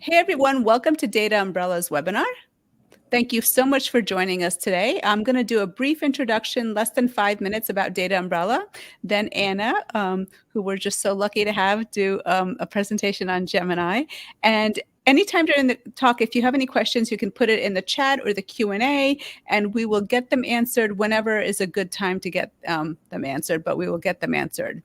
Hey everyone, welcome to Data Umbrella's webinar. Thank you so much for joining us today. I'm going to do a brief introduction, less than 5 minutes, about Data Umbrella. Then Anna, who we're just so lucky to have, do a presentation on Gemini. And anytime during the talk, if you have any questions, you can put it in the chat or the Q&A, and we will get them answered whenever is a good time to get them answered, but we will get them answered.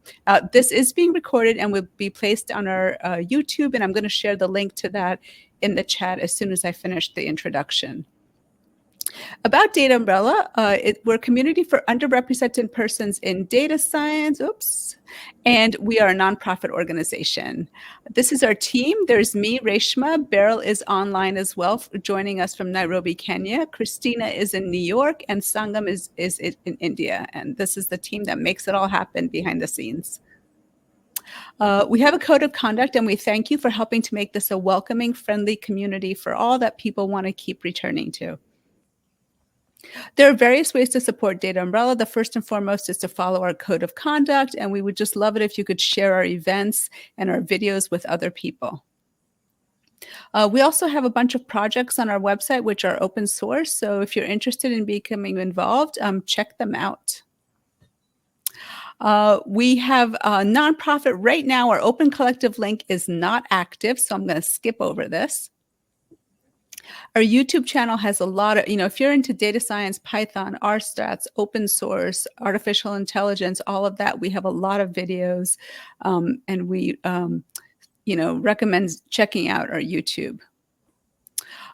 This is being recorded and will be placed on our YouTube, and I'm going to share the link to that in the chat as soon as I finish the introduction. About Data Umbrella, we're a community for underrepresented persons in data science, and we are a nonprofit organization. This is our team. There's me, Reshama. Beryl is online as well, joining us from Nairobi, Kenya. Christina is in New York, and Sangam is in India. And this is the team that makes it all happen behind the scenes. We have a code of conduct, and we thank you for helping to make this a welcoming, friendly community for all that people want to keep returning to. There are various ways to support Data Umbrella. The first and foremost is to follow our code of conduct, and we would just love it if you could share our events and our videos with other people. We also have a bunch of projects on our website which are open source, so if you're interested in becoming involved, check them out. We have a nonprofit right now. Our Open Collective link is not active, so I'm going to skip over this. Our YouTube channel has a lot of, if you're into data science, Python, RStats, open source, artificial intelligence, all of that, we have a lot of videos, and we, recommend checking out our YouTube.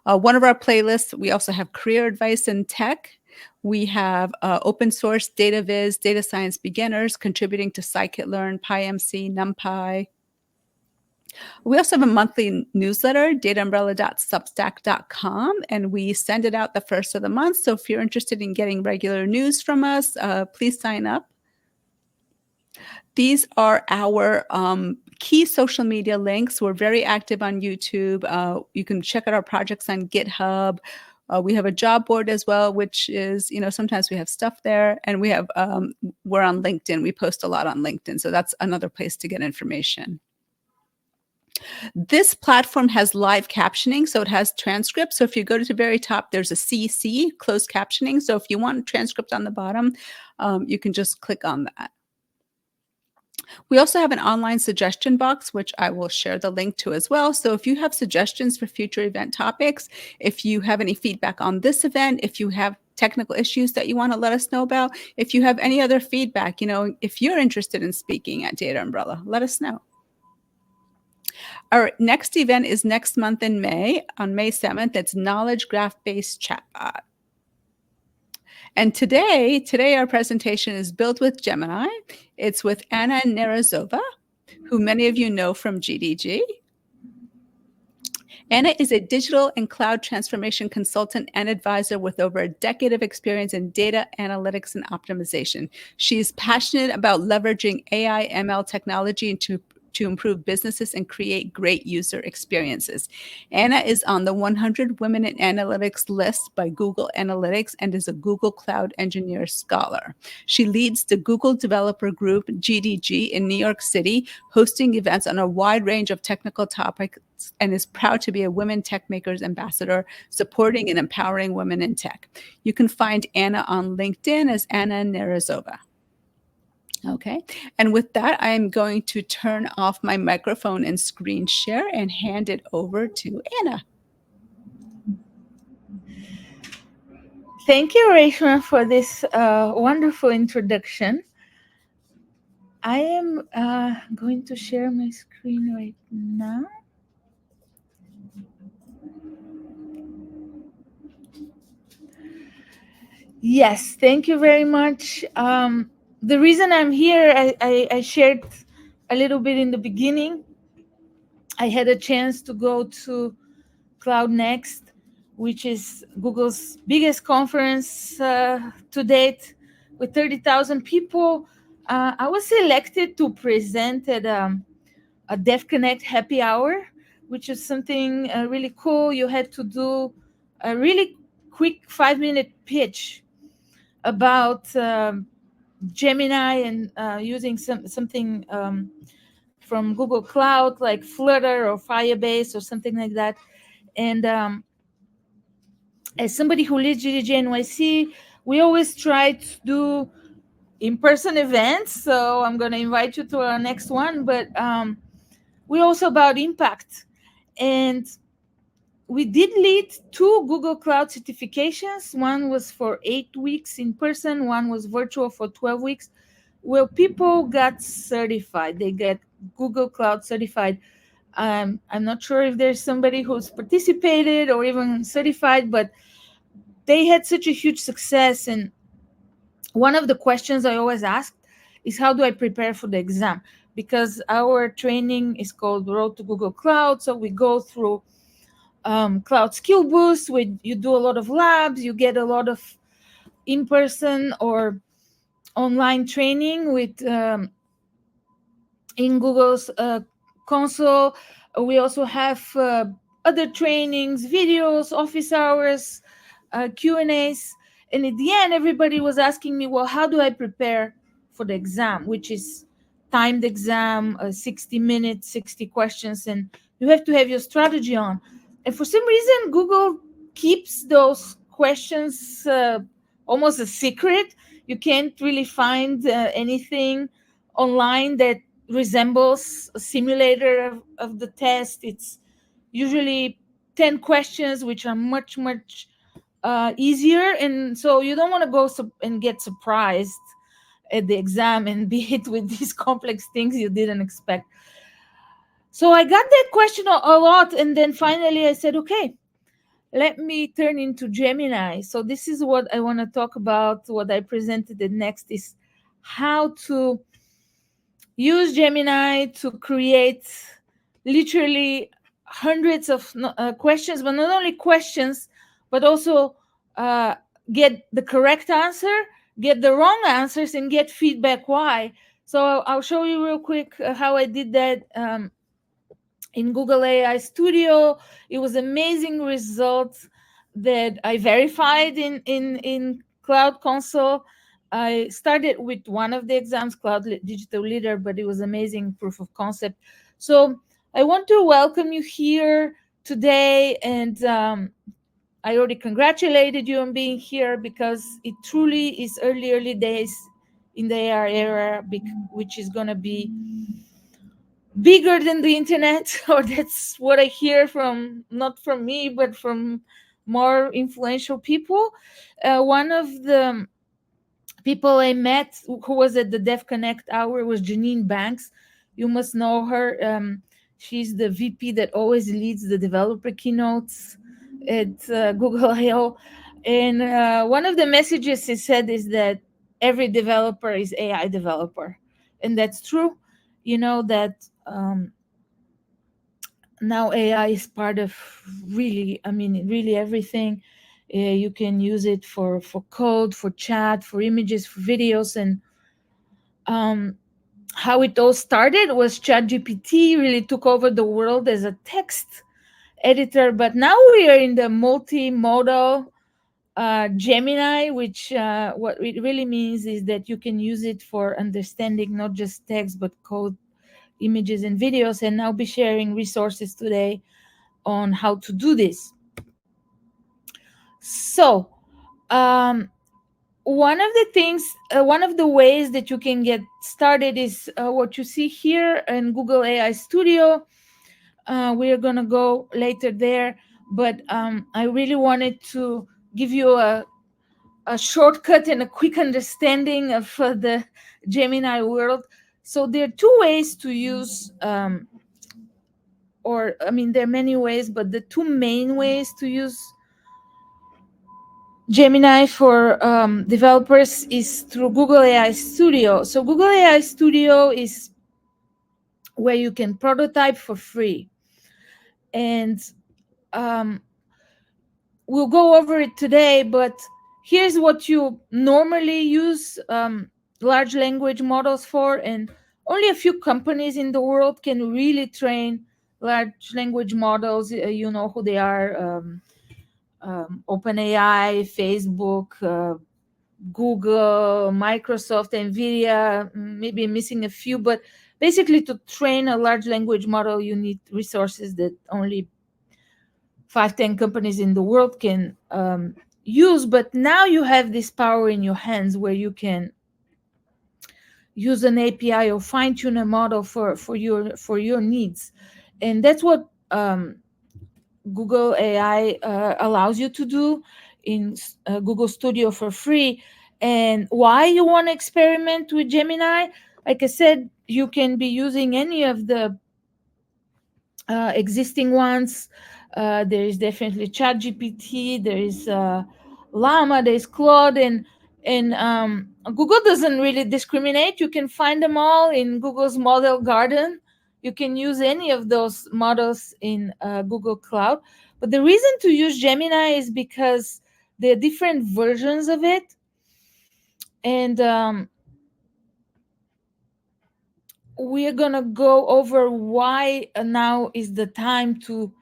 One of our playlists, we also have career advice in tech. We have open source data viz, data science beginners contributing to scikit-learn, PyMC, NumPy. We also have a monthly newsletter, dataumbrella.substack.com, and we send it out the first of the month. So if you're interested in getting regular news from us, please sign up. These are our key social media links. We're very active on YouTube. You can check out our projects on GitHub. We have a job board as well, which is, sometimes we have stuff there. And we have, we're on LinkedIn. We post a lot on LinkedIn. So that's another place to get information. This platform has live captioning, so it has transcripts. So if you go to the very top, there's a CC, closed captioning. So if you want a transcript on the bottom, you can just click on that. We also have an online suggestion box, which I will share the link to as well. So if you have suggestions for future event topics, if you have any feedback on this event, if you have technical issues that you want to let us know about, if you have any other feedback, if you're interested in speaking at Data Umbrella, let us know. Our next event is next month in May, on May 7th. It's Knowledge Graph-Based Chatbot. And today our presentation is built with Gemini. It's with Anna Nerezova, who many of you know from GDG. Anna is a digital and cloud transformation consultant and advisor with over a decade of experience in data analytics and optimization. She's passionate about leveraging AI ML technology to improve businesses and create great user experiences. Anna is on the 100 Women in Analytics list by Google Analytics and is a Google Cloud Engineer Scholar. She leads the Google Developer Group, GDG, in New York City, hosting events on a wide range of technical topics, and is proud to be a Women Tech Makers Ambassador, supporting and empowering women in tech. You can find Anna on LinkedIn as Anna Nerezova. Okay, and with that, I'm going to turn off my microphone and screen share and hand it over to Anna. Thank you, Reshama, for this wonderful introduction. I am going to share my screen right now. Yes, thank you very much. The reason I'm here, I shared a little bit in the beginning. I had a chance to go to Cloud Next, which is Google's biggest conference to date, with 30,000 people. I was selected to present at a DevConnect happy hour, which is something really cool. You had to do a really quick 5-minute pitch about Gemini and using something from Google Cloud, like Flutter or Firebase or something like that. And as somebody who leads GDG NYC, we always try to do in-person events. So I'm going to invite you to our next one. But we're also about impact. And we did lead 2 Google Cloud certifications. One was for 8 weeks in person, one was virtual for 12 weeks, where people got certified. They get Google Cloud certified. I'm not sure if there's somebody who's participated or even certified, but they had such a huge success. And one of the questions I always ask is, how do I prepare for the exam? Because our training is called Road to Google Cloud. So we go through Cloud Skill Boost, where you do a lot of labs, you get a lot of in-person or online training with in Google's console. We also have other trainings, videos, office hours, Q&As. And at the end, everybody was asking me, well, how do I prepare for the exam, which is timed exam, 60 minutes, 60 questions, and you have to have your strategy on. And for some reason, Google keeps those questions almost a secret. You can't really find anything online that resembles a simulator of the test. It's usually 10 questions, which are much, much easier. And so you don't want to go and get surprised at the exam and be hit with these complex things you didn't expect. So I got that question a lot. And then finally I said, okay, let me turn into Gemini. So this is what I want to talk about. What I presented the next is how to use Gemini to create literally hundreds of questions, but not only questions, but also get the correct answer, get the wrong answers, and get feedback why. So I'll show you real quick how I did that in Google AI Studio. It was amazing results that I verified in Cloud Console. I started with one of the exams, Digital Leader, but it was amazing proof of concept. So I want to welcome you here today, and I already congratulated you on being here, because it truly is early days in the AI era, which is going to be bigger than the internet, or that's what I hear from, not from me, but from more influential people. One of the people I met who was at the Dev Connect hour was Janine Banks. You must know her. She's the VP that always leads the developer keynotes at Google I/O. And one of the messages she said is that every developer is AI developer. And that's true. You know that now AI is part of really everything. You can use it for code, for chat, for images, for videos. And how it all started was ChatGPT really took over the world as a text editor, but now we are in the multimodal Gemini, which what it really means is that you can use it for understanding not just text but code, images, and videos. And I'll be sharing resources today on how to do this. So one of the things, one of the ways that you can get started is what you see here in Google AI Studio. We're going to go later there, but I really wanted to give you a shortcut and a quick understanding of the Gemini world. So there are 2 ways to use there are many ways, but the 2 main ways to use Gemini for developers is through Google AI Studio. So Google AI Studio is where you can prototype for free. And we'll go over it today, but here's what you normally use large language models for. And only a few companies in the world can really train large language models. You know who they are. OpenAI, Facebook, Google, Microsoft, NVIDIA, maybe missing a few, but basically to train a large language model, you need resources that only 5-10 companies in the world can use. But now you have this power in your hands where you can use an API or fine tune a model for your needs, and that's what Google AI allows you to do in Google Studio for free. And why you want to experiment with Gemini? Like I said, you can be using any of the existing ones. There is definitely ChatGPT, there is Llama, there is Claude, and Google doesn't really discriminate. You can find them all in Google's model garden. You can use any of those models in Google Cloud. But the reason to use Gemini is because there are different versions of it. And we're going to go over why now is the time to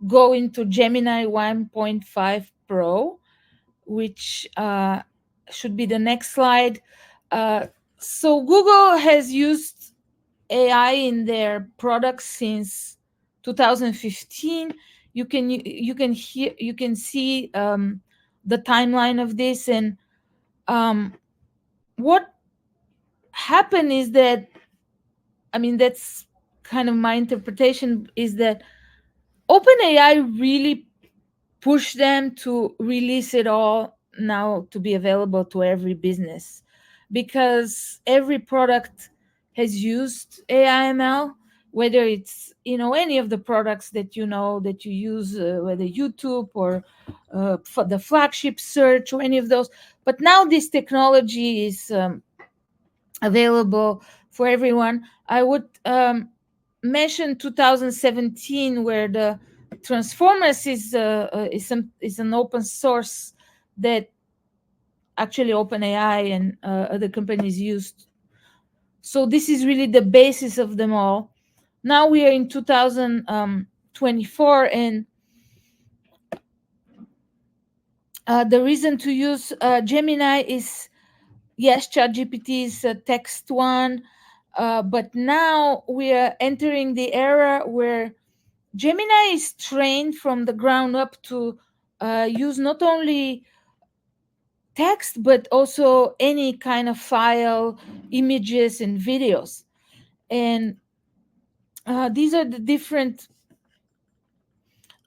go into Gemini 1.5 Pro, which should be the next slide. So Google has used AI in their products since 2015. You can see the timeline of this, and what happened is that, I mean, that's kind of my interpretation, is that OpenAI really pushed them to release it all now to be available to every business, because every product has used AI/ML, whether it's any of the products that that you use, whether YouTube or for the flagship search or any of those. But now this technology is available for everyone. I would mention 2017, where the Transformers is an open source that actually OpenAI and other companies used. So this is really the basis of them all. Now we are in 2024, and the reason to use Gemini is, yes, ChatGPT is a text one, but now we are entering the era where Gemini is trained from the ground up to use not only text, but also any kind of file, images, and videos. And these are the different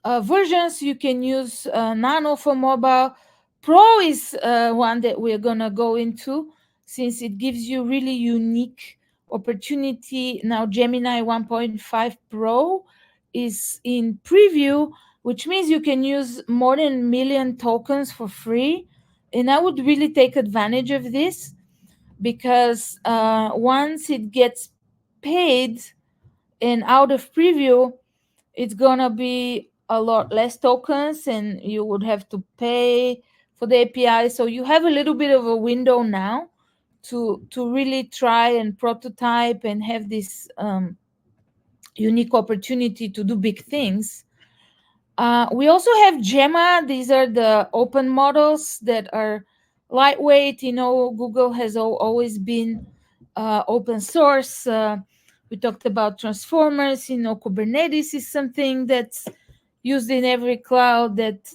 versions. You can use Nano for mobile. Pro is one that we're going to go into, since it gives you really unique opportunity. Now Gemini 1.5 Pro is in preview, which means you can use more than 1 million tokens for free. And I would really take advantage of this, because once it gets paid and out of preview, it's gonna be a lot less tokens, and you would have to pay for the API. So you have a little bit of a window now to really try and prototype and have this unique opportunity to do big things. We also have Gemma. These are the open models that are lightweight. Google has always been open source. We talked about transformers. Kubernetes is something that's used in every cloud that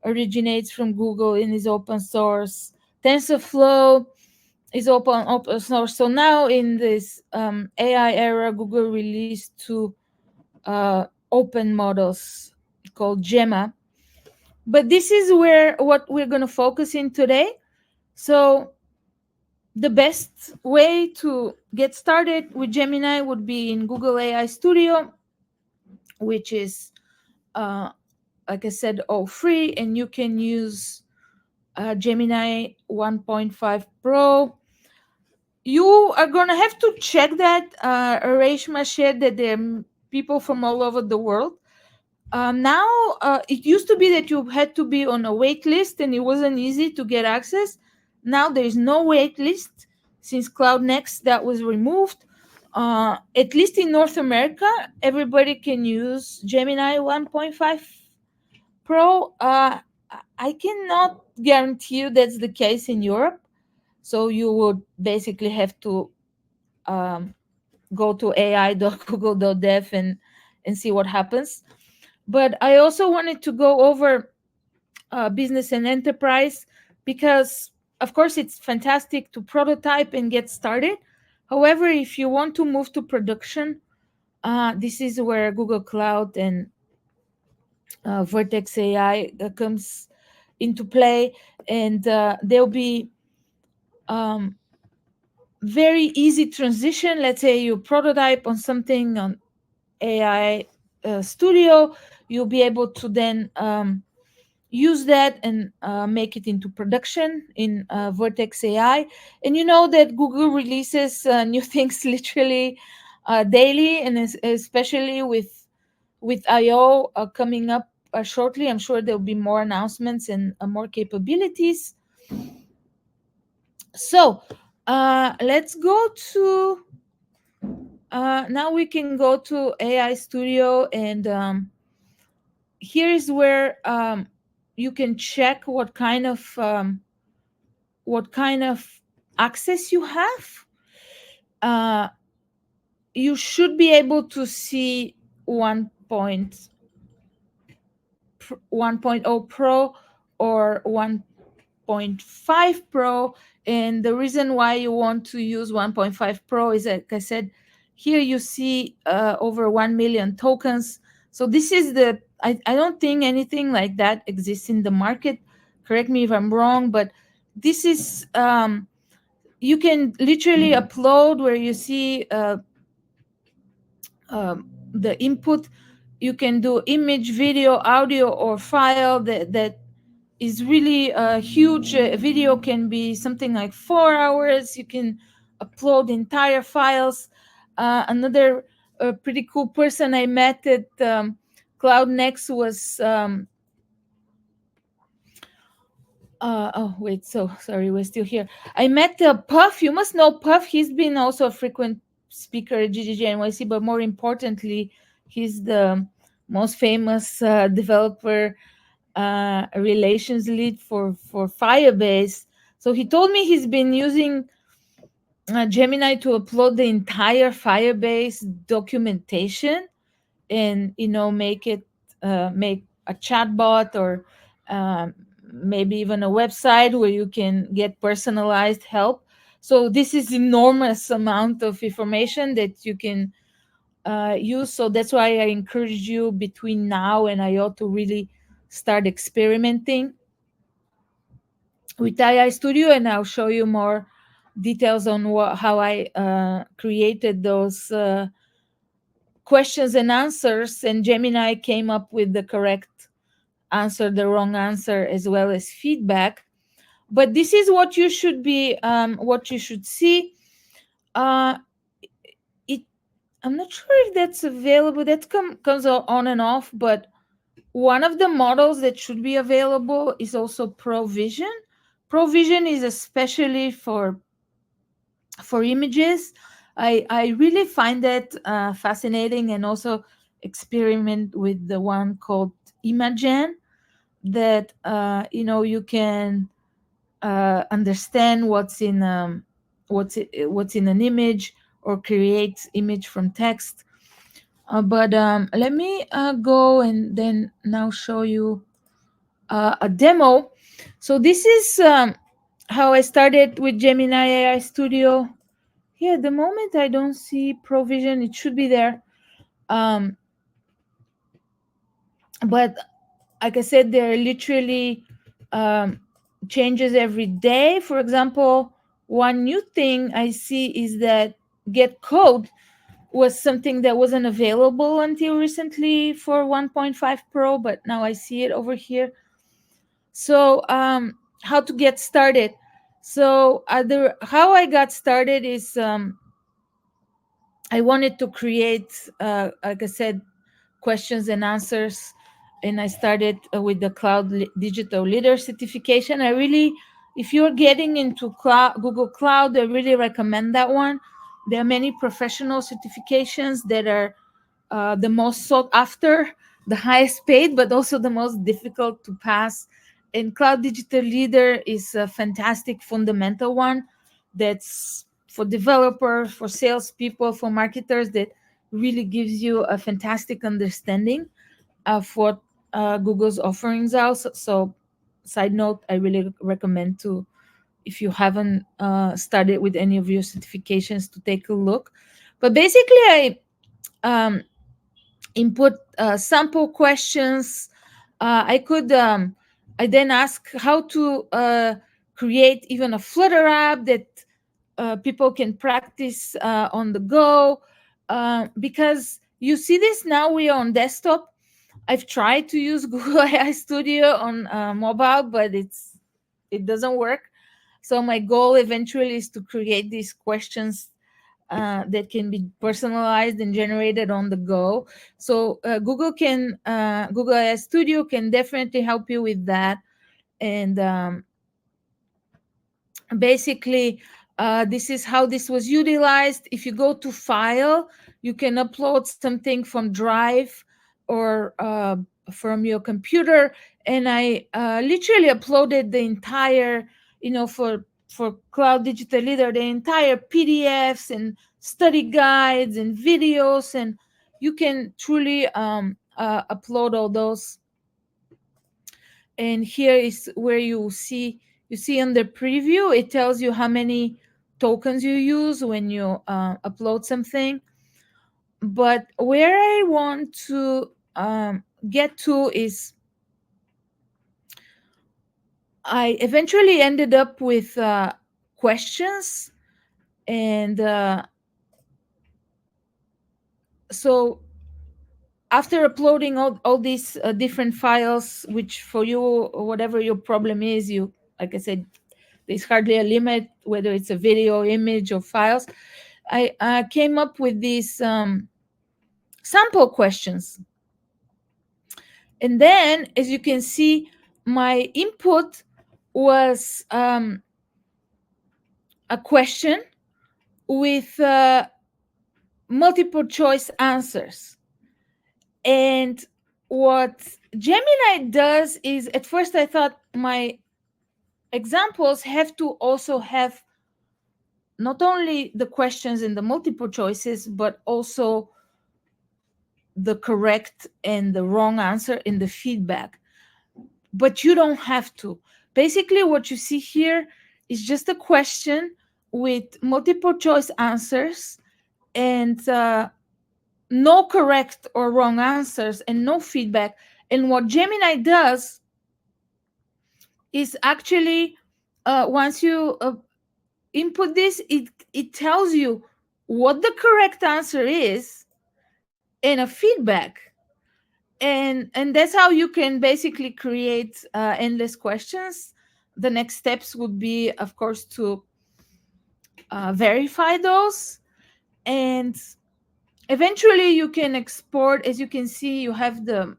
originates from Google and is open source. TensorFlow is open source. So now in this AI era, Google released two open models called Gemma. But this is what we're going to focus in today. So the best way to get started with Gemini would be in Google AI Studio, which is, like I said, all free, and you can use Gemini 1.5 Pro. You are going to have to check that. Reshama shared that there are people from all over the world. Now, it used to be that you had to be on a wait list and it wasn't easy to get access. Now there is no wait list. Since Cloud Next, that was removed. At least in North America, everybody can use Gemini 1.5 Pro. I cannot guarantee you that's the case in Europe. So you would basically have to go to ai.google.dev and see what happens. But I also wanted to go over business and enterprise, because of course it's fantastic to prototype and get started. However, if you want to move to production, this is where Google Cloud and Vertex AI comes into play, and there'll be um, very easy transition. Let's say you prototype on something on AI Studio, you'll be able to then use that and make it into production in Vertex AI. And you know that Google releases new things literally daily, and especially with I/O coming up shortly. I'm sure there'll be more announcements and more capabilities. So let's go to now we can go to AI Studio, and here is where you can check what kind of access you have. Uh, you should be able to see 1.0 Pro or 1.5 Pro. And the reason why you want to use 1.5 Pro is, like I said, here you see over 1 million tokens. So this is I don't think anything like that exists in the market. Correct me if I'm wrong, but this is, you can literally upload where you see the input. You can do image, video, audio, or file that is really huge. Video can be something like 4 hours. You can upload entire files. Another pretty cool person I met at Cloud Next was oh wait, so sorry, we're still here. I met Puff. You must know Puff. He's been also a frequent speaker at GGG NYC, but more importantly, he's the most famous developer relations lead for Firebase. So he told me he's been using Gemini to upload the entire Firebase documentation, and make a chatbot, or maybe even a website where you can get personalized help. So this is enormous amount of information that you can use. So that's why I encourage you between now and I ought to really start experimenting with AI Studio, and I'll show you more details on how I created those questions and answers, and Gemini came up with the correct answer, the wrong answer, as well as feedback. But this is what you should be, what you should see. Uh, it, I'm not sure if that's available. That comes on and off, but one of the models that should be available is also Provision. Provision is especially for images. I really find that fascinating, and also experiment with the one called Imagen, that you can understand what's in an image, or create image from text. But let me go and then now show you a demo. So this is how I started with Gemini AI Studio. Here, at the moment, I don't see Provision. It should be there. But like I said, there are literally changes every day. For example, one new thing I see is that Get Code was something that wasn't available until recently for 1.5 Pro, but now I see it over here. So how to get started? So how I got started is I wanted to create, like I said, questions and answers, and I started with the Digital Leader certification. If you're getting into Google Cloud, I really recommend that one. There are many professional certifications that are the most sought after, the highest paid, but also the most difficult to pass. And Cloud Digital Leader is a fantastic fundamental one that's for developers, for salespeople, for marketers, that really gives you a fantastic understanding of what Google's offerings are. So, side note, I really recommend to, if you haven't started with any of your certifications, to take a look. But basically, I input sample questions. I then ask how to create even a Flutter app that people can practice on the go. Because you see this now, we are on desktop. I've tried to use Google AI Studio on mobile, but it doesn't work. So my goal eventually is to create these questions that can be personalized and generated on the go. So Google AI Studio can definitely help you with that. And basically, this is how this was utilized. If you go to File, you can upload something from Drive or from your computer. And I literally uploaded the entire, for Cloud Digital Leader, the entire PDFs and study guides and videos, and you can truly upload all those. And here is where you see under preview, it tells you how many tokens you use when you upload something. But where I want to get to is, I eventually ended up with questions. And so after uploading all these different files, which for you, whatever your problem is, you, like I said, there's hardly a limit whether it's a video, image, or files. I came up with these sample questions. And then, as you can see, my input was a question with multiple choice answers. And what Gemini does is, at first I thought my examples have to also have not only the questions and the multiple choices, but also the correct and the wrong answer in the feedback. But you don't have to. Basically, what you see here is just a question with multiple choice answers, and no correct or wrong answers, and no feedback. And what Gemini does is actually, once you input this, it tells you what the correct answer is and a feedback. And that's how you can basically create endless questions. The next steps would be, of course, to verify those. And eventually you can export. As you can see, you have the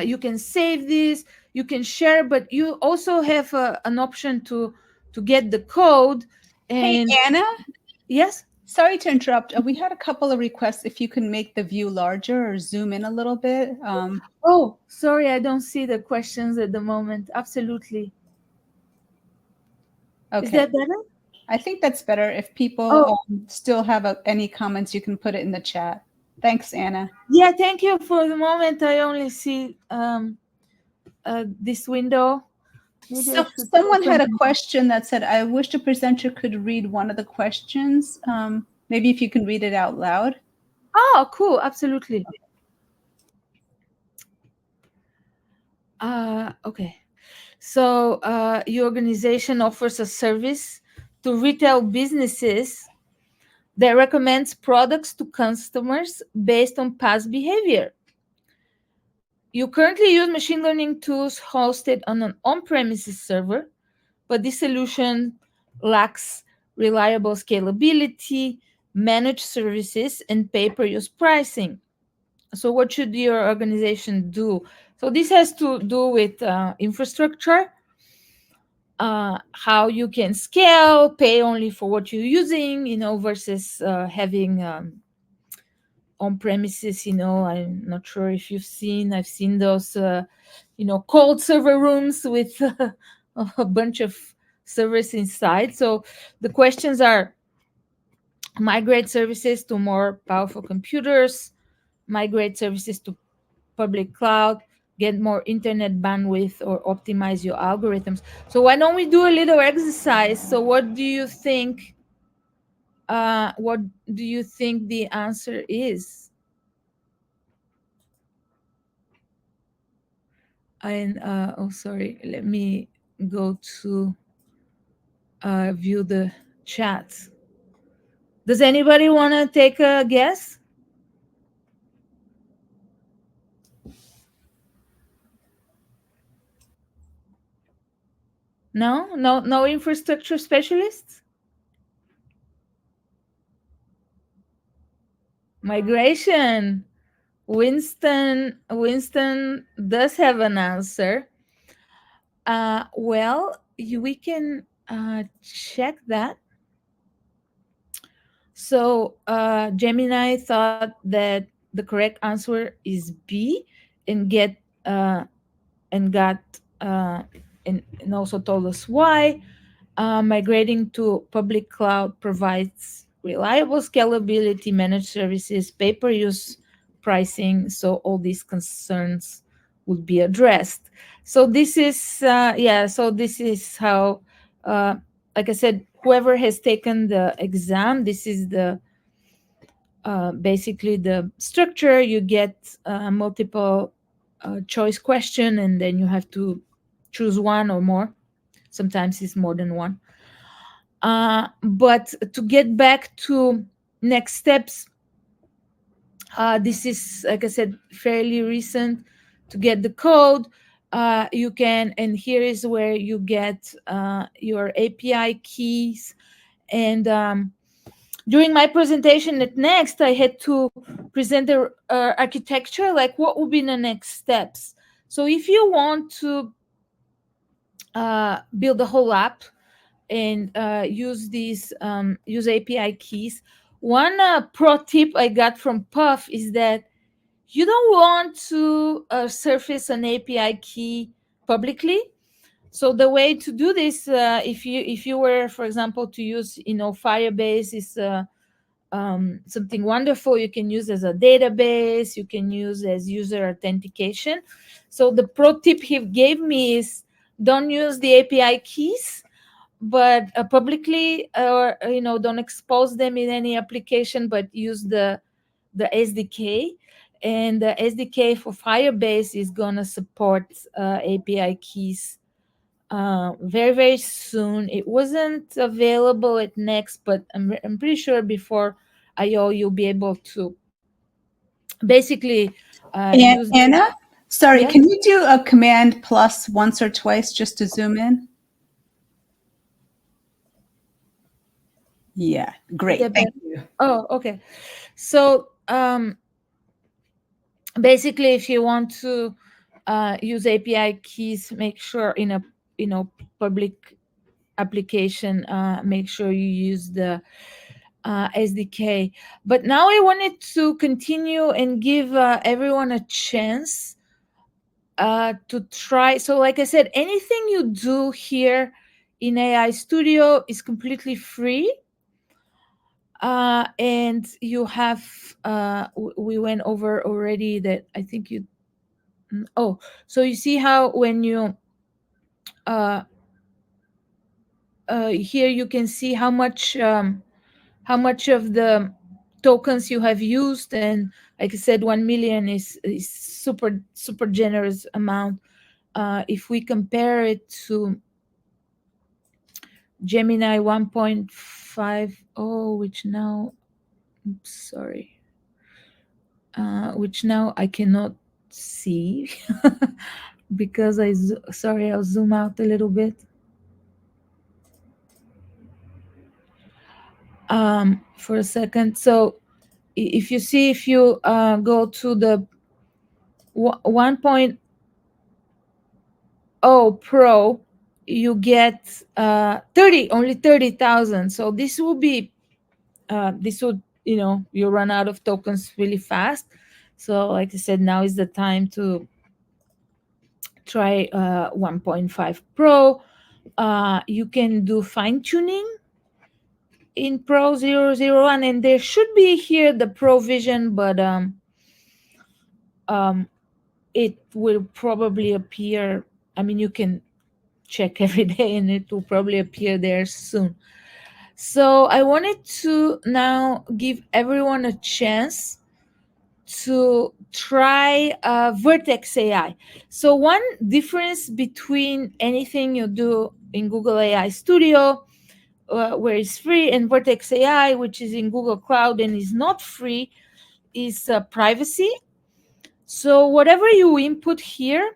you can save this, you can share, but you also have an option to get the code. And Hey, Anna, yes, sorry to interrupt. We had a couple of requests if you can make the view larger or zoom in a little bit. oh, sorry, I don't see the questions at the moment. Absolutely. Okay. Is that better? I think that's better. If people still have any comments, you can put it in the chat. Thanks, Anna. Yeah, thank you. For the moment, I only see this window. Maybe I should Someone open had a it. question that said, I wish the presenter could read one of the questions. Maybe if you can read it out loud. Oh, cool. Absolutely. Okay. So your organization offers a service to retail businesses that recommends products to customers based on past behavior. You currently use machine learning tools hosted on an on-premises server, but this solution lacks reliable scalability, managed services, and pay-per-use pricing. So what should your organization do? So this has to do with infrastructure, how you can scale, pay only for what you're using, versus having on premises. I'm not sure if I've seen those, cold server rooms with a bunch of servers inside. So the questions are: migrate services to more powerful computers, migrate services to public cloud, get more internet bandwidth, or optimize your algorithms. So why don't we do a little exercise? So what do you think? What do you think the answer is? And oh, sorry, let me go to view the chat. Does anybody want to take a guess? No infrastructure specialists? Migration. Winston does have an answer. Well, we can check that. So Gemini thought that the correct answer is B, and got and also told us why. Migrating to public cloud provides reliable scalability, managed services, pay-per-use pricing, so all these concerns would be addressed. So this is so this is how, like I said, whoever has taken the exam, this is the basically the structure. You get multiple choice question, and then you have to choose one or more. Sometimes it's more than one. But to get back to next steps, this is, like I said, fairly recent. To get the code, you can, and here is where you get your API keys. And during my presentation at Next, I had to present the architecture, like what would be the next steps. So if you want to build a whole app and use these use API keys, one pro tip I got from Puff is that you don't want to surface an API key publicly. So the way to do this, if you were, for example, to use Firebase is something wonderful. You can use as a database. You can use as user authentication. So the pro tip he gave me is don't use the API keys, but publicly, or don't expose them in any application, but use the SDK. And the SDK for Firebase is gonna support API keys very, very soon. It wasn't available at Next, but I'm pretty sure before I/O you'll be able to basically use. Anna, sorry, Yeah. can you do a command plus once or twice just to zoom in? Yeah, great. Thank you. Oh, okay. So basically, if you want to use API keys, make sure in a public application, make sure you use the SDK. But now I wanted to continue and give everyone a chance to try. So like I said, anything you do here in AI Studio is completely free. And you have, we went over already that I think you, oh, so you see how when you, here you can see how much of the tokens you have used. And like I said, 1 million is super generous amount. If we compare it to Gemini 1.50, which now, sorry, which now I cannot see because sorry, I'll zoom out a little bit. For a second. So if you see, if you go to the 1.0 Pro, you get only 30,000. So this will be, this would, you run out of tokens really fast. So like I said, now is the time to try 1.5 Pro. You can do fine tuning in Pro 001, and there should be here the Pro Vision, but um, it will probably appear. I mean, you can check every day, and it will probably appear there soon. So I wanted to now give everyone a chance to try Vertex AI. So one difference between anything you do in Google AI Studio, where it's free, and Vertex AI, which is in Google Cloud and is not free, is privacy. So whatever you input here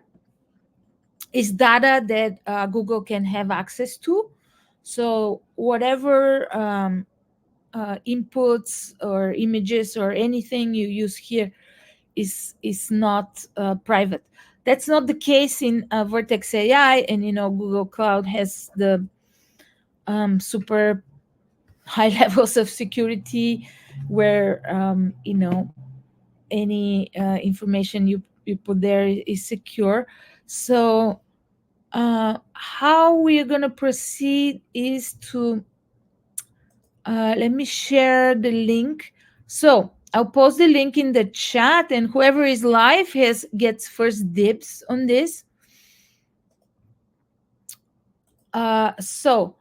is data that Google can have access to. So whatever inputs or images or anything you use here is not private. That's not the case in Vertex AI, and Google Cloud has the super high levels of security, where any information you put there is secure. So how we're going to proceed is to let me share the link. So I'll post the link in the chat, and whoever is live gets first dibs on this. So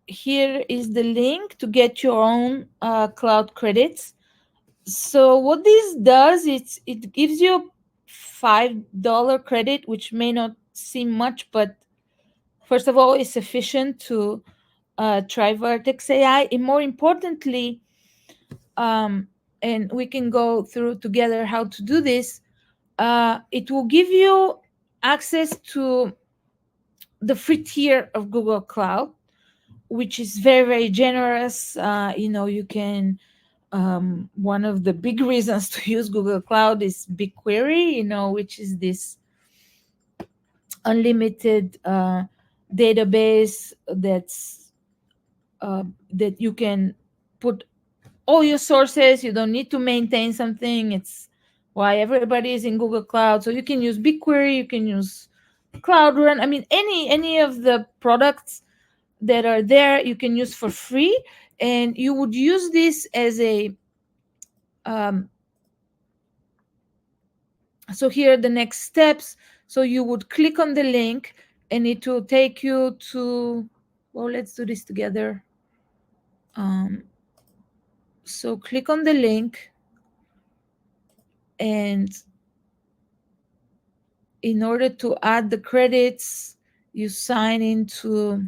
here is the link to get your own cloud credits. So what this does, it gives you $5 credit, which may not seem much, but first of all, it's sufficient to try Vertex AI, and more importantly, and we can go through together how to do this. It will give you access to the free tier of Google Cloud, which is very, very generous. You can, one of the big reasons to use Google Cloud is BigQuery, which is this unlimited database that you can put all your sources. You don't need to maintain something. It's why everybody is in Google Cloud. So you can use BigQuery, you can use Cloud Run. I mean, any of the products that are there, you can use for free, and you would use this as a so here are the next steps. So you would click on the link, and it will take you to, well, let's do this together. So click on the link, and in order to add the credits, you sign into,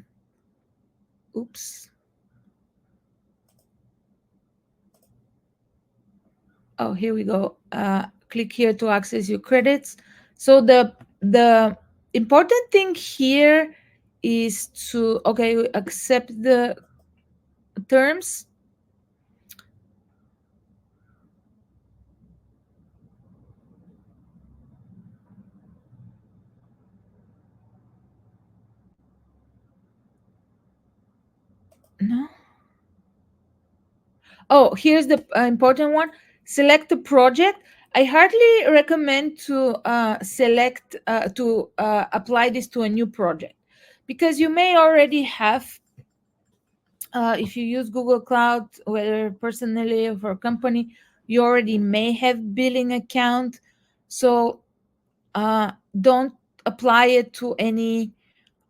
oops. Oh, here we go. Click here to access your credits. So the important thing here is to, okay, accept the terms. No. Oh, here's the important one. Select the project. I hardly recommend to select to apply this to a new project, because you may already have, if you use Google Cloud, whether personally or for a company, you already may have billing account. So don't apply it to any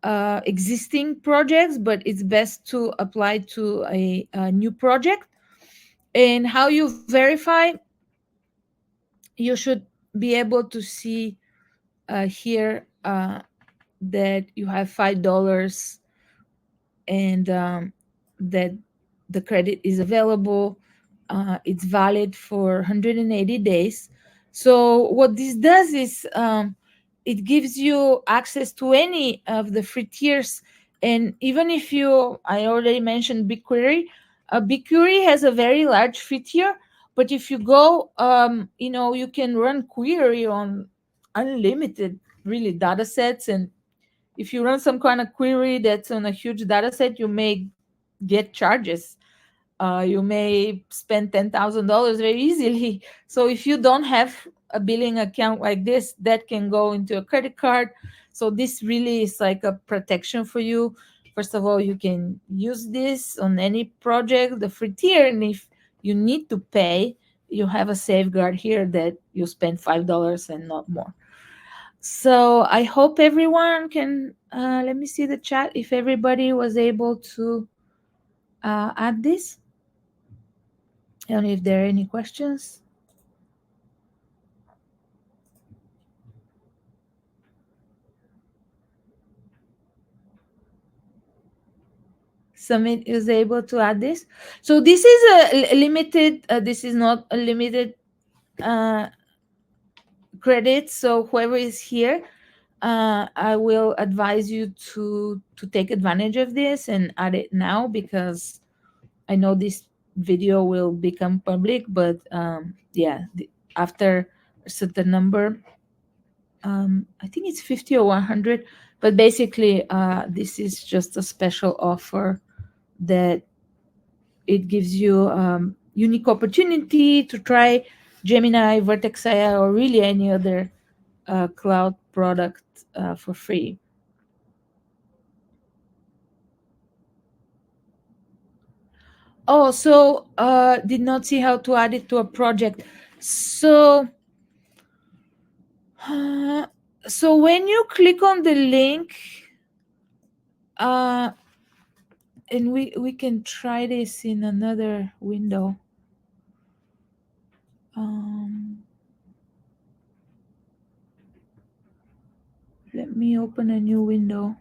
existing projects, but it's best to apply to a new project. And how you verify, you should be able to see here that you have $5, and that the credit is available. It's valid for 180 days. So what this does is it gives you access to any of the free tiers. And even if I already mentioned BigQuery. BigQuery has a very large free tier, but if you go, you can run query on unlimited, really, data sets. And if you run some kind of query that's on a huge data set, you may get charges. You may spend $10,000 very easily. So if you don't have a billing account like this, that can go into a credit card. So this really is like a protection for you. First of all, you can use this on any project, the free tier, and if you need to pay, you have a safeguard here that you spend $5 and not more. So I hope everyone can, let me see the chat, if everybody was able to add this, and if there are any questions. Summit is able to add this. So this is a limited, this is not a limited credit. So whoever is here, I will advise you to take advantage of this and add it now, because I know this video will become public, but yeah, after a certain number, I think it's 50 or 100, but basically this is just a special offer that it gives you unique opportunity to try Gemini, Vertex AI, or really any other cloud product for free. Oh, so did not see how to add it to a project. So, so when you click on the link, and we can try this in another window. Let me open a new window.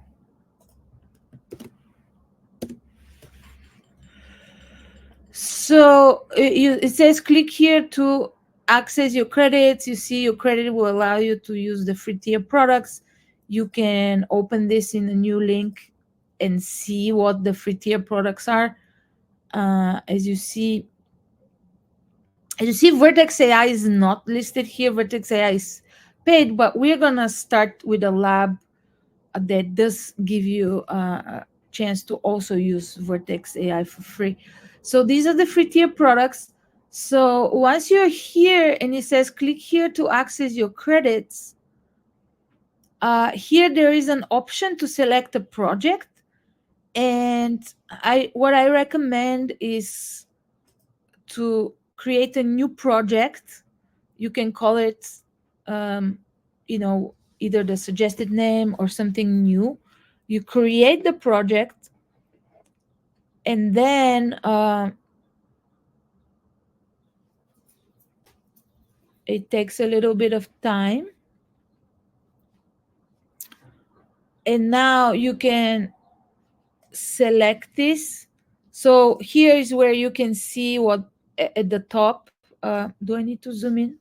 So it says click here to access your credits. You see your credit will allow you to use the free tier products. You can open this in a new link and see what the free tier products are. As you see, Vertex AI is not listed here. Vertex AI is paid, but we're gonna start with a lab that does give you a chance to also use Vertex AI for free. So these are the free tier products. So once you're here and it says click here to access your credits, here there is an option to select a project. And what I recommend is to create a new project. You can call it, either the suggested name or something new. You create the project, and then it takes a little bit of time. And now you can select this. So here is where you can see what at the top. Do I need to zoom in?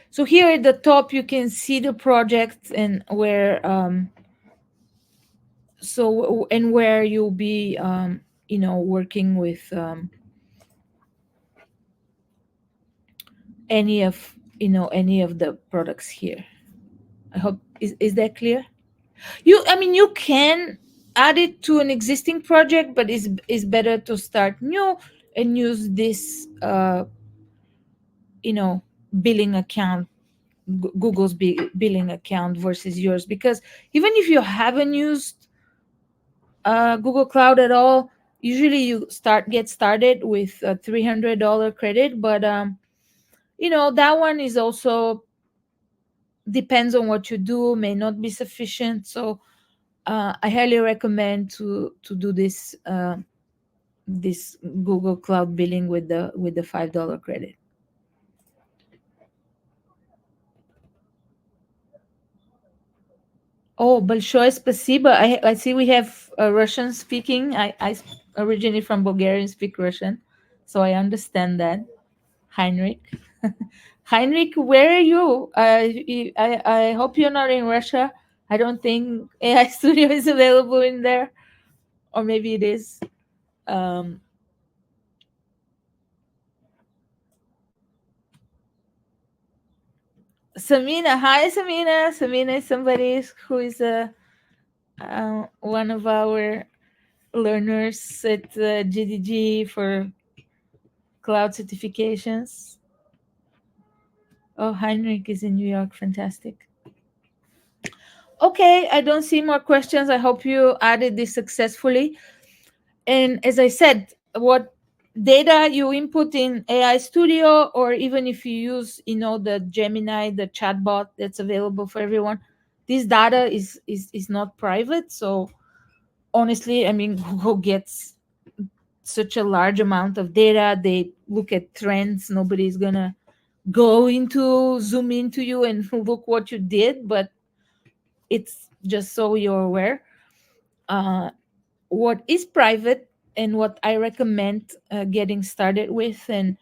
So here at the top, you can see the project and where where you'll be working with any of the products here. I hope is that clear? You can add it to an existing project, but it's better to start new and use this billing account, Google's billing account versus yours, because even if you haven't used Google Cloud at all, usually you get started with a $300 credit, but that one is also depends on what you do, may not be sufficient. So I highly recommend to do this Google Cloud billing with the $5 credit. Oh, большое спасибо. I see we have Russian speaking. I originally from Bulgaria, speak Russian, so I understand that. Heinrich. Heinrich, where are you? I hope you're not in Russia. I don't think AI Studio is available in there, or maybe it is. Samina, hi Samina. Samina is somebody who is one of our learners at GDG for cloud certifications. Oh, Heinrich is in New York. Fantastic. Okay, I don't see more questions. I hope you added this successfully. And as I said, what data you input in AI Studio, or even if you use, the Gemini, the chatbot that's available for everyone, this data is not private. So honestly, I mean, Google gets such a large amount of data. They look at trends. Nobody's gonna go into zoom into you and look what you did, but it's just so you're aware. Uh, what is private and what I recommend getting started with, and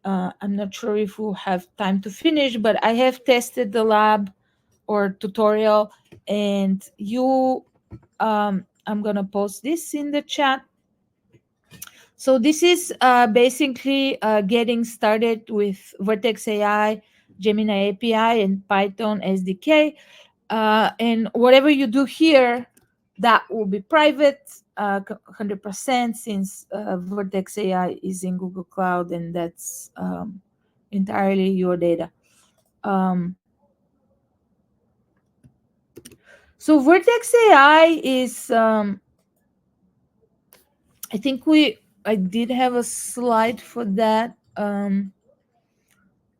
I'm not sure if we'll have time to finish, but I have tested the lab or tutorial, and I'm gonna post this in the chat. So this is basically getting started with Vertex AI, Gemini API, and Python SDK. And whatever you do here, that will be private, 100%, since Vertex AI is in Google Cloud, and that's entirely your data. Um, so Vertex AI is, I think I did have a slide for that.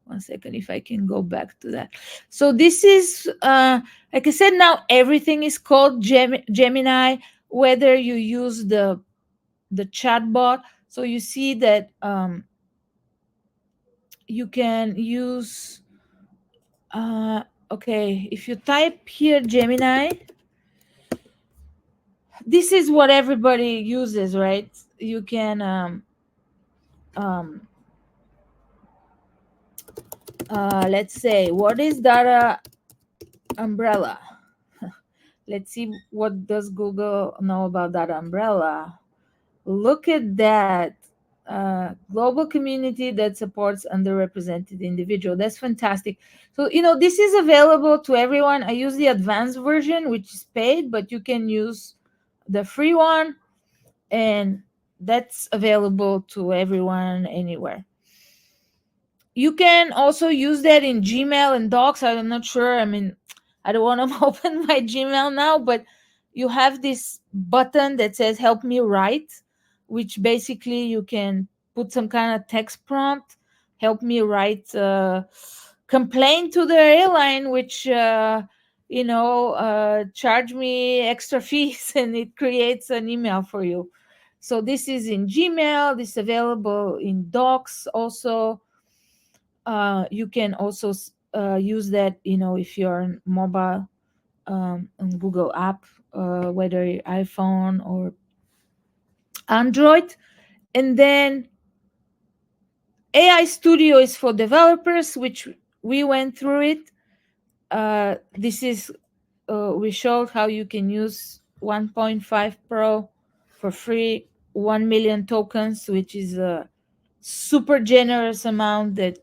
One second, if I can go back to that. So this is, like I said, now everything is called Gemini, whether you use the chatbot. So you see that you can use, okay, if you type here Gemini, this is what everybody uses, right? You can, um, let's say, what is data umbrella? Let's see, what does Google know about data umbrella? Look at that. Global community that supports underrepresented individual. That's fantastic. So this is available to everyone. I use the advanced version, which is paid, but you can use the free one, and that's available to everyone anywhere. You can also use that in Gmail and Docs. I'm not sure. I mean, I don't want to open my Gmail now, but you have this button that says help me write, which basically you can put some kind of text prompt, help me write, complain to the airline, which, charge me extra fees, and it creates an email for you. So this is in Gmail. This is available in Docs also. You can also use that, if you're on mobile, on Google app, whether iPhone or Android. And then AI Studio is for developers, which we went through it. This is, we showed how you can use 1.5 Pro for free, 1 million tokens, which is a super generous amount that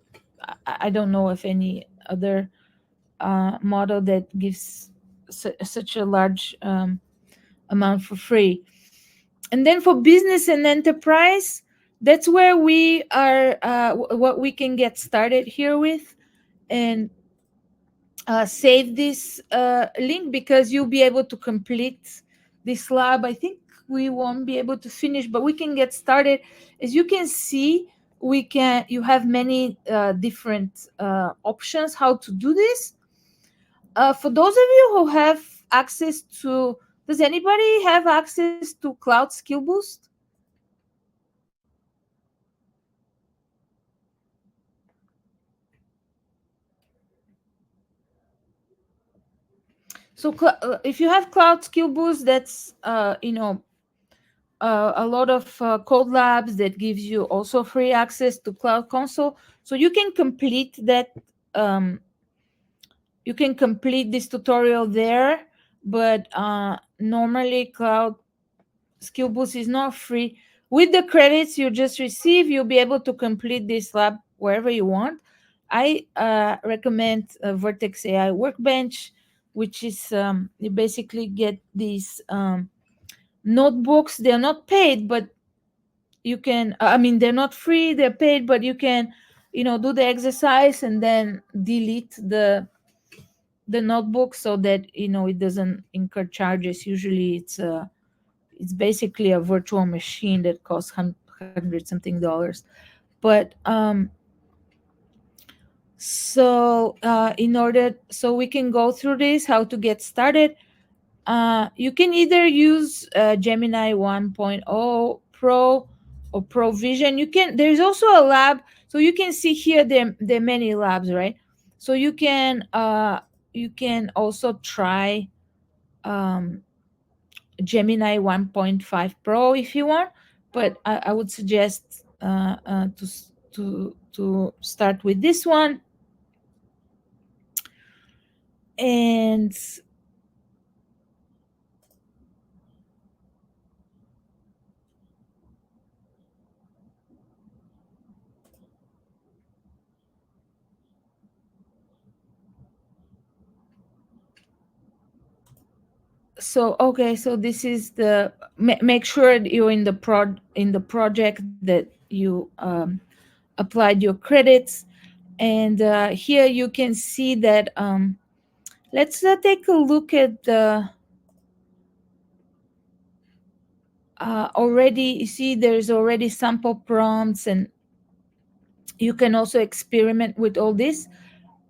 I don't know of any other model that gives such a large amount for free. And then for business and enterprise, that's where we are, what we can get started here with. And save this link, because you'll be able to complete this lab. I think we won't be able to finish, but we can get started. As you can see, you have many different options how to do this. For those of you who have access to, does anybody have access to Cloud Skill Boost? So if you have Cloud Skill Boost, that's a lot of code labs that gives you also free access to Cloud Console. So you can complete that. You can complete this tutorial there, but normally Cloud Skill Boost is not free. With the credits you just receive, you'll be able to complete this lab wherever you want. I recommend Vertex AI Workbench, which is, you basically get these notebooks. They're not paid, but you can, I mean, they're not free, they're paid, but you can do the exercise and then delete the notebook so that it doesn't incur charges. Usually it's basically a virtual machine that costs hundred something dollars. But so in order, so we can go through this, how to get started. You can either use Gemini 1.0 Pro or Pro Vision. There's also a lab, so you can see here there are many labs, right? So you can also try Gemini 1.5 Pro if you want, but I would suggest to start with this one. And so okay, so this is the make sure you're in the project that you applied your credits. And here you can see that let's take a look at the already. You see there's already sample prompts, and you can also experiment with all this.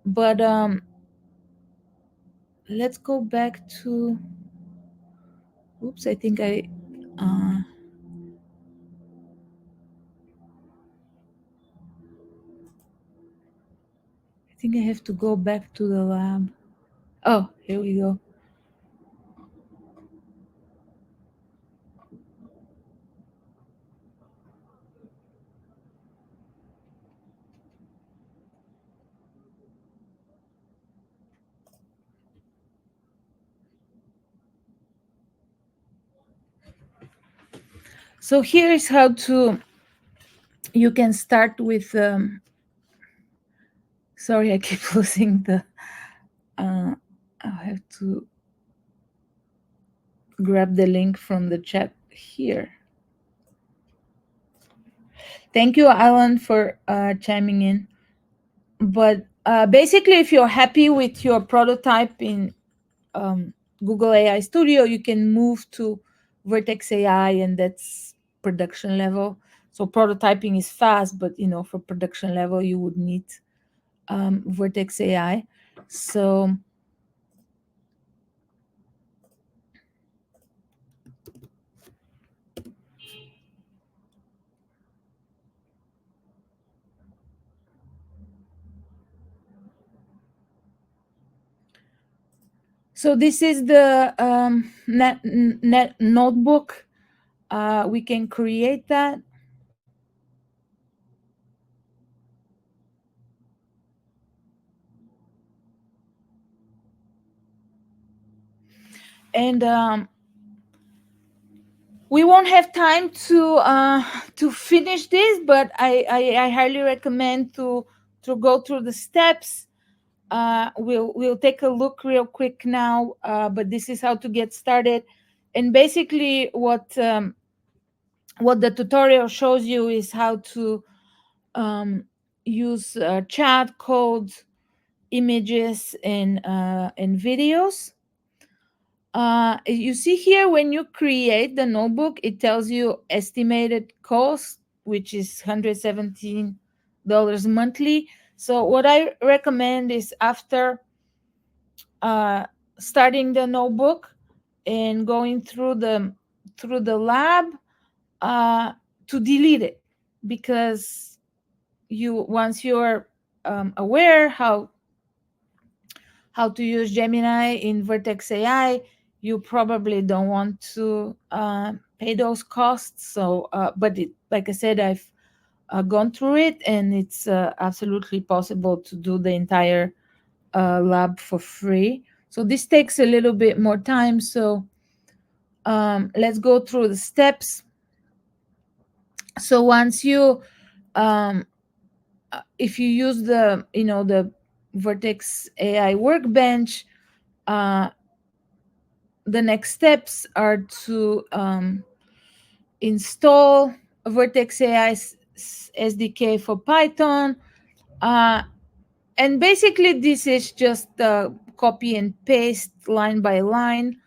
But let's go back to, oops, I think I have to go back to the lab. Oh, here we go. So here's how you can start with sorry, I keep losing the I'll have to grab the link from the chat here. Thank you, Alan, for chiming in. But basically, if you're happy with your prototype in Google AI Studio, you can move to Vertex AI, and that's production level. So prototyping is fast, but for production level, you would need Vertex AI. So this is the net notebook. We can create that. And we won't have time to finish this, but I highly recommend to go through the steps. We'll take a look real quick now, but this is how to get started. And basically, what the tutorial shows you is how to use chat, code, images, and videos. You see here, when you create the notebook, it tells you estimated cost, which is $117 monthly. So what I recommend is, after starting the notebook and going through the lab, to delete it, because once you're aware how to use Gemini in Vertex AI, you probably don't want to pay those costs. So, but like I said, I've gone through it, and it's absolutely possible to do the entire lab for free. So this takes a little bit more time. So let's go through the steps. So once you, if you use the Vertex AI workbench, the next steps are to install Vertex AI SDK for Python, And basically, this is just copy and paste line by line.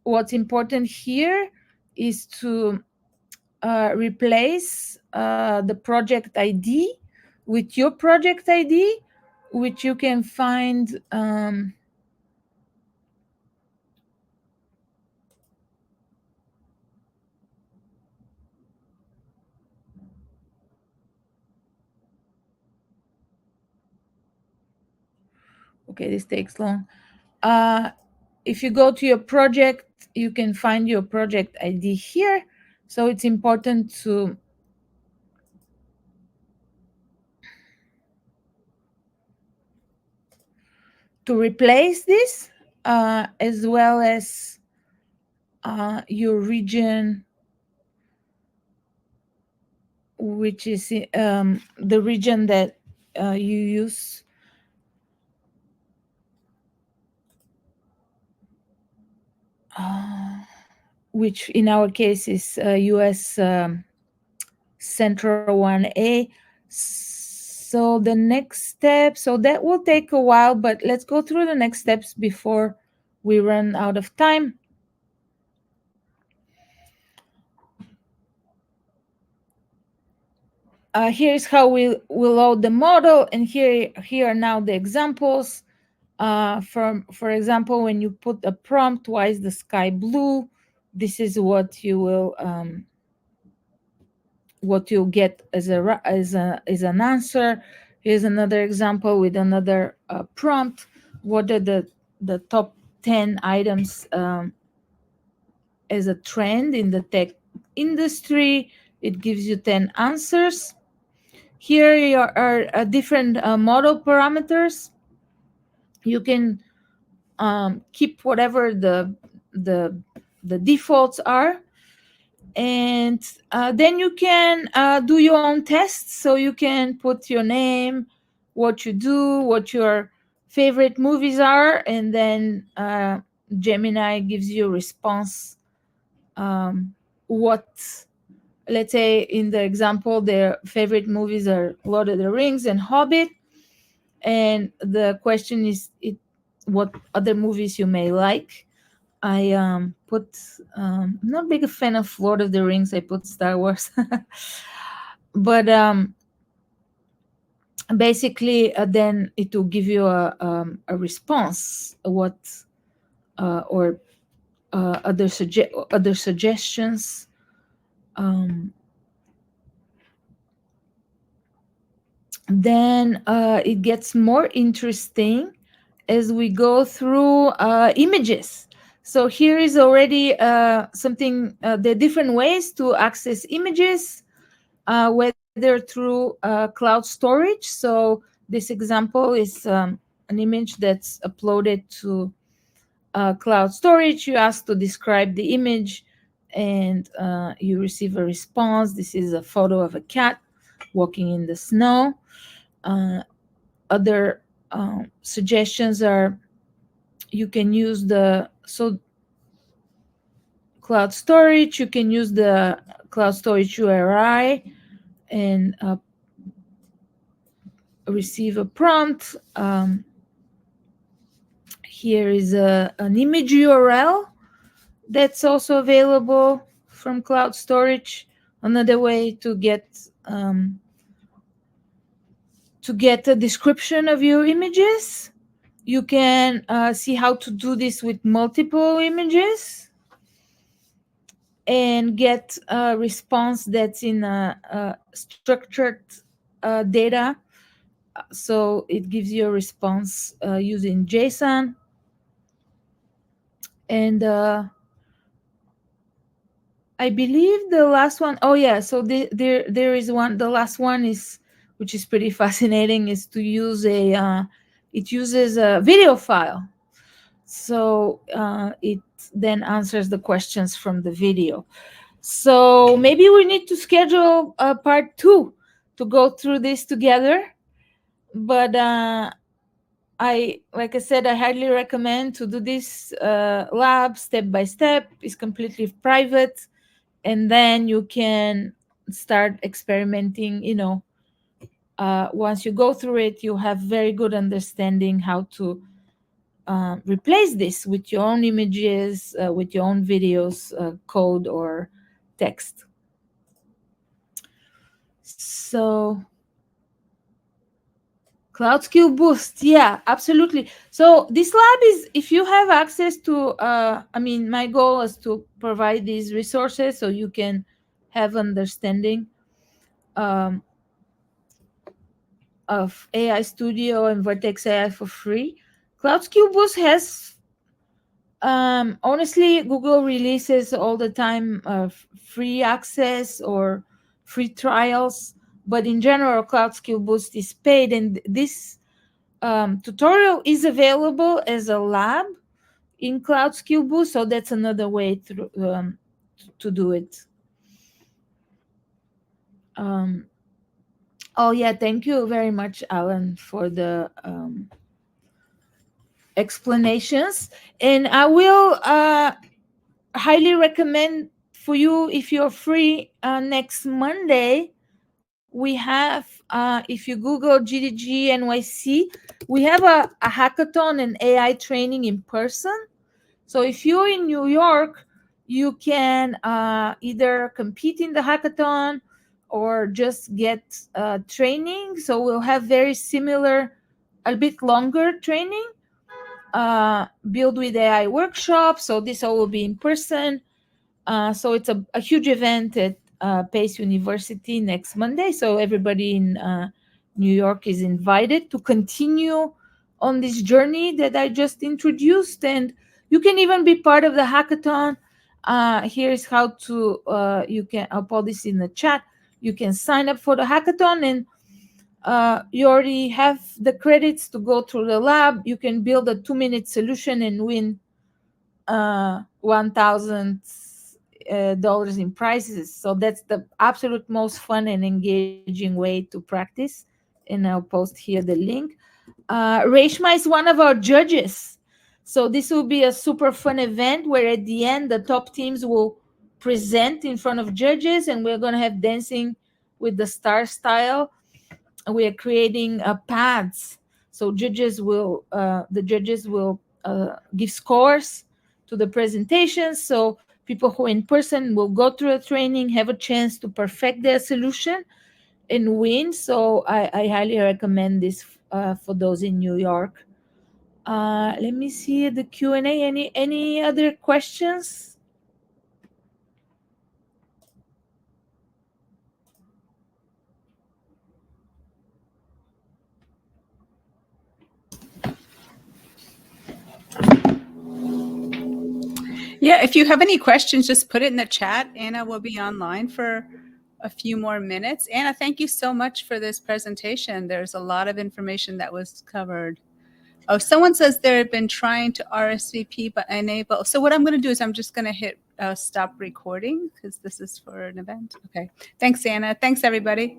What's important here is to replace the project ID with your project ID, which you can find okay, this takes long. If you go to your project, you can find your project ID here. So it's important to replace this, as well as your region, which is the region that you use. Which in our case is US Central 1A. So the next step, so that will take a while, but let's go through the next steps before we run out of time. Here's how we load the model, and here are now the examples. For example, when you put a prompt, why is the sky blue? This is what you will what you'll get as an answer. Here's another example with another prompt. What are the top 10 items as a trend in the tech industry? It gives you 10 answers. Here are different model parameters. You can keep whatever the defaults are, and then you can do your own tests. So you can put your name, what you do, what your favorite movies are, and then Gemini gives you a response. What, let's say in the example, their favorite movies are Lord of the Rings and Hobbit, and the question is what other movies you may like. I put I'm not big a fan of Lord of the Rings. I put Star Wars, but basically, then it will give you a response. What or other suggestions. Then it gets more interesting as we go through images. So here is already something, the different ways to access images, whether through cloud storage. So this example is an image that's uploaded to cloud storage. You ask to describe the image, and you receive a response. This is a photo of a cat walking in the snow. Other suggestions are you can use the cloud storage. You can use the cloud storage URI and receive a prompt. Here is an image URL that's also available from cloud storage. Another way to get a description of your images. You can see how to do this with multiple images and get a response that's in a structured data. So it gives you a response using JSON. And I believe the last one, oh yeah, so there is one, the last one is, which is pretty fascinating, is to use it uses a video file. So it then answers the questions from the video. So maybe we need to schedule a part 2 to go through this together. But like I said, I highly recommend to do this lab step by step. It's completely private, and then you can start experimenting, once you go through it, you have very good understanding how to replace this with your own images, with your own videos, code, or text. So Cloud Skill Boost, yeah, absolutely. So this lab is, if you have access to, my goal is to provide these resources so you can have understanding of AI Studio and Vertex AI for free. Cloud Skill Boost has, honestly, Google releases all the time free access or free trials, but in general, Cloud Skill Boost is paid, and this tutorial is available as a lab in Cloud Skill Boost, so that's another way to do it. Oh yeah, thank you very much, Alan, for the explanations, and I will highly recommend for you, if you're free next Monday. We have, if you Google GDG NYC, we have a hackathon and AI training in person. So if you're in New York, you can either compete in the hackathon or just get training. So we'll have very similar, a bit longer training, build with AI workshop. So this all will be in person. So it's a huge event at Pace University next Monday. So everybody in New York is invited to continue on this journey that I just introduced. And you can even be part of the hackathon. Here's how to, I'll put this in the chat. You can sign up for the hackathon, and you already have the credits to go through the lab. You can build a 2-minute solution and win $1,000 in prizes. So that's the absolute most fun and engaging way to practice. And I'll post here the link. Reshama is one of our judges. So this will be a super fun event where at the end, the top teams will present in front of judges, and we're going to have dancing with the star style. We are creating pads. So the judges will give scores to the presentations. So people who are in person will go through a training, have a chance to perfect their solution and win. So I highly recommend this for those in New York. Let me see the Q&A. Any other questions? Yeah, if you have any questions, just put it in the chat. Anna will be online for a few more minutes. Anna, thank you so much for this presentation. There's a lot of information that was covered. Oh, someone says they've been trying to RSVP but unable. So what I'm going to do is I'm just going to hit stop recording because this is for an event. Okay. Thanks, Anna. Thanks, everybody.